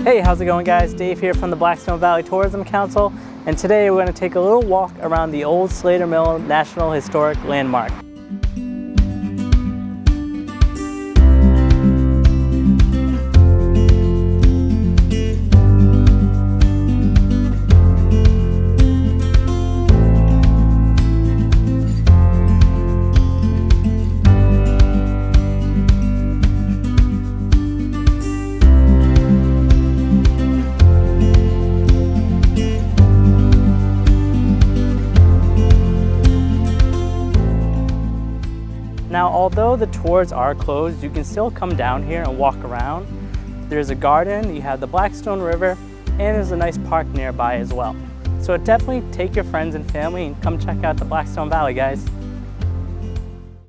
Hey, how's it going guys? Dave here from the Blackstone Valley Tourism Council, and today we're going to take a little walk around the old Slater Mill National Historic Landmark. Now, although the tours are closed, you can still come down here and walk around. There's a garden, you have the Blackstone River, and there's a nice park nearby as well. So definitely take your friends and family and come check out the Blackstone Valley, guys.